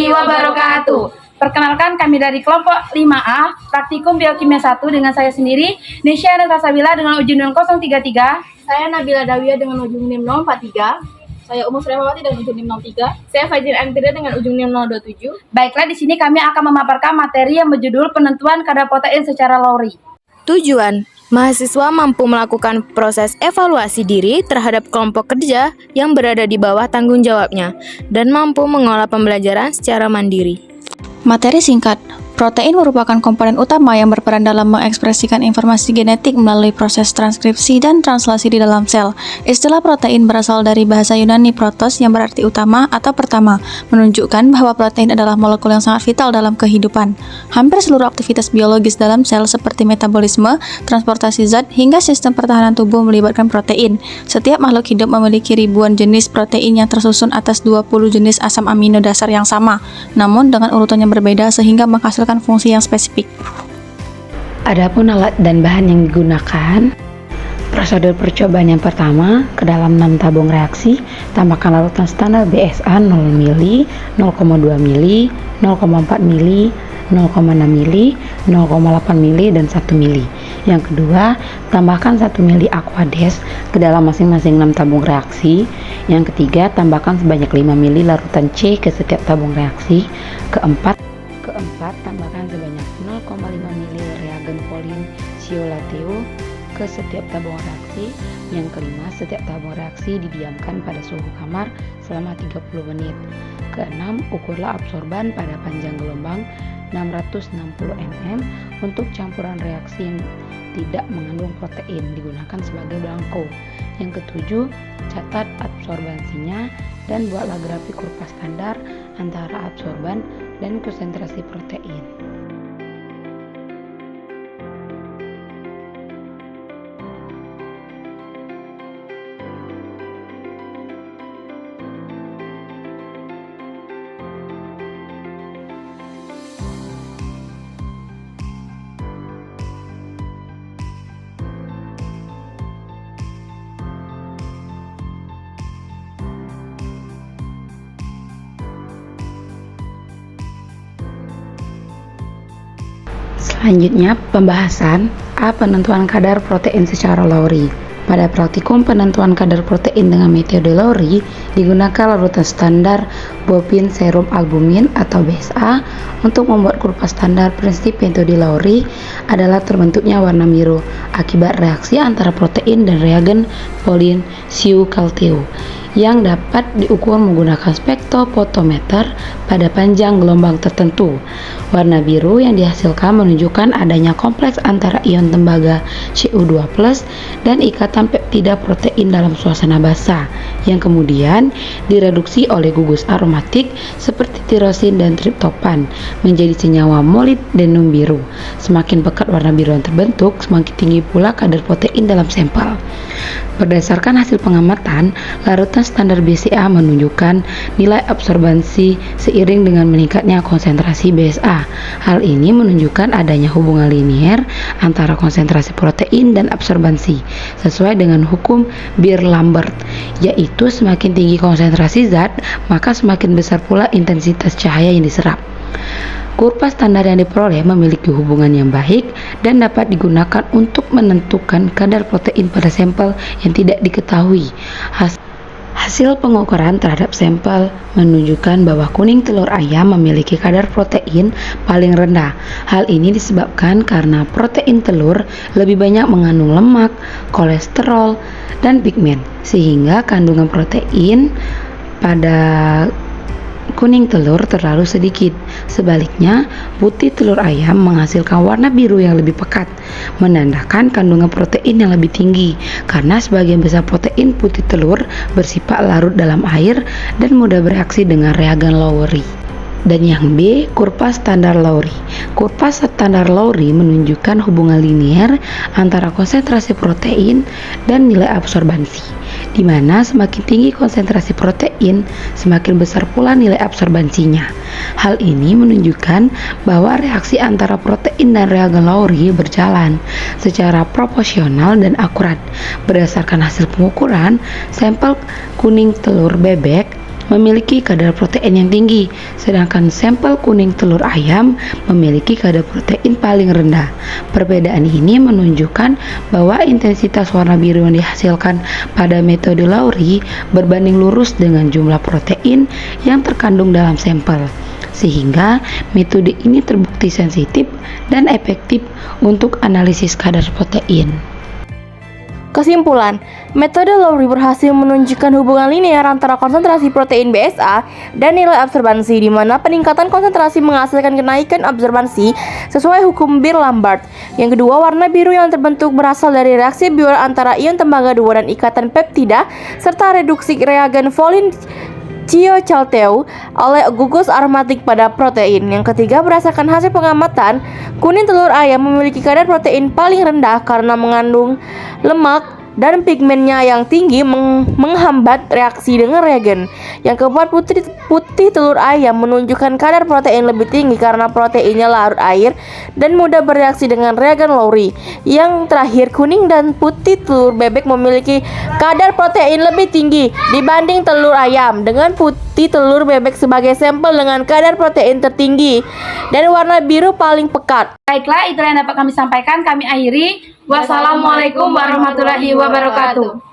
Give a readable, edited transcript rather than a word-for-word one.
wabarakatuh. Perkenalkan, kami dari kelompok 5A, praktikum biokimia 1 dengan saya sendiri, Nisha Natasabila dengan ujung NIM 033. Saya Nabila Dawiyah dengan ujung NIM 043. Saya Umus Remawati dengan ujung NIM 03. Saya Fajrin Antira dengan ujung NIM 027. Baiklah, di sini kami akan memaparkan materi yang berjudul penentuan kadar protein secara Lowry. Tujuan, mahasiswa mampu melakukan proses evaluasi diri terhadap kelompok kerja yang berada di bawah tanggung jawabnya dan mampu mengolah pembelajaran secara mandiri. Materi singkat. Protein merupakan komponen utama yang berperan dalam mengekspresikan informasi genetik melalui proses transkripsi dan translasi di dalam sel. Istilah protein berasal dari bahasa Yunani protos yang berarti utama atau pertama, menunjukkan bahwa protein adalah molekul yang sangat vital dalam kehidupan. Hampir seluruh aktivitas biologis dalam sel seperti metabolisme, transportasi zat, hingga sistem pertahanan tubuh melibatkan protein. Setiap makhluk hidup memiliki ribuan jenis protein yang tersusun atas 20 jenis asam amino dasar yang sama, namun dengan urutan yang berbeda sehingga menghasilkan fungsi yang spesifik. Adapun alat dan bahan yang digunakan, prosedur percobaan yang pertama, ke dalam 6 tabung reaksi, tambahkan larutan standar BSA 0 ml, 0,2 ml, 0,4 ml, 0,6 ml, 0,8 ml, dan 1 ml. Yang kedua, tambahkan 1 ml Aquades ke dalam masing-masing 6 tabung reaksi. Yang ketiga, tambahkan sebanyak 5 ml larutan C ke setiap tabung reaksi. Keempat, tambahkan sebanyak 0,5 ml reagen polin siolateo ke setiap tabung reaksi. Yang kelima, setiap tabung reaksi didiamkan pada suhu kamar selama 30 menit. Keenam, ukurlah absorban pada panjang gelombang 660 mm untuk campuran reaksi yang tidak mengandung protein digunakan sebagai belangko. Yang ketujuh, catat absorbansinya dan buatlah grafik kurva standar antara absorban dan konsentrasi protein. Selanjutnya, pembahasan penentuan kadar protein secara Lowry. Pada praktikum penentuan kadar protein dengan metode Lowry digunakan larutan standar bovin serum albumin atau BSA. Untuk membuat kurva standar, prinsip metode Lowry adalah terbentuknya warna biru akibat reaksi antara protein dan reagen polin siolateo yang dapat diukur menggunakan spektrofotometer pada panjang gelombang tertentu. Warna biru yang dihasilkan menunjukkan adanya kompleks antara ion tembaga Cu2+ dan ikatan peptida protein dalam suasana basah yang kemudian direduksi oleh gugus aromatik seperti tirosin dan triptopan menjadi senyawa molibdenum biru. Semakin pekat warna biru yang terbentuk, semakin tinggi pula kadar protein dalam sampel. Berdasarkan hasil pengamatan, larutan standar BCA menunjukkan nilai absorbansi seiring dengan meningkatnya konsentrasi BSA. Hal ini menunjukkan adanya hubungan linier antara konsentrasi protein dan absorbansi sesuai dengan hukum Beer-Lambert, yaitu semakin tinggi konsentrasi zat, maka semakin besar pula intensitas cahaya yang diserap. Kurva standar yang diperoleh memiliki hubungan yang baik dan dapat digunakan untuk menentukan kadar protein pada sampel yang tidak diketahui. Hasil pengukuran terhadap sampel menunjukkan bahwa kuning telur ayam memiliki kadar protein paling rendah. Hal ini disebabkan karena protein telur lebih banyak mengandung lemak, kolesterol, dan pigmen, sehingga kandungan protein pada kuning telur terlalu sedikit. Sebaliknya, putih telur ayam menghasilkan warna biru yang lebih pekat, menandakan kandungan protein yang lebih tinggi, karena sebagian besar protein putih telur bersifat larut dalam air dan mudah bereaksi dengan reagen Lowry. Dan yang B, kurva standar Lowry. Kurva standar Lowry menunjukkan hubungan linier antara konsentrasi protein dan nilai absorbansi, di mana semakin tinggi konsentrasi protein, semakin besar pula nilai absorbansinya. Hal ini menunjukkan bahwa reaksi antara protein dan reagen Lowry berjalan secara proporsional dan akurat. Berdasarkan hasil pengukuran, sampel kuning telur bebek memiliki kadar protein yang tinggi, sedangkan sampel kuning telur ayam memiliki kadar protein paling rendah. Perbedaan ini menunjukkan bahwa intensitas warna biru yang dihasilkan pada metode Lowry berbanding lurus dengan jumlah protein yang terkandung dalam sampel, sehingga metode ini terbukti sensitif dan efektif untuk analisis kadar protein. Kesimpulan, metode Lowry berhasil menunjukkan hubungan linear antara konsentrasi protein BSA dan nilai absorbansi, di mana peningkatan konsentrasi menghasilkan kenaikan absorbansi sesuai hukum Beer-Lambert. Yang kedua, warna biru yang terbentuk berasal dari reaksi Biot antara ion tembaga 2 dan ikatan peptida, serta reduksi reagen Folin Chiocalteu oleh gugus aromatik pada protein. Yang ketiga, berdasarkan hasil pengamatan, kuning telur ayam memiliki kadar protein paling rendah karena mengandung lemak dan pigmennya yang tinggi menghambat reaksi dengan reagen. Yang keempat, putih telur ayam menunjukkan kadar protein lebih tinggi karena proteinnya larut air dan mudah bereaksi dengan reagen Lowry. Yang terakhir, kuning dan putih telur bebek memiliki kadar protein lebih tinggi dibanding telur ayam, dengan putih telur bebek sebagai sampel dengan kadar protein tertinggi dan warna biru paling pekat. Baiklah, itulah yang dapat kami sampaikan. Kami akhiri. Wassalamualaikum warahmatullahi wabarakatuh.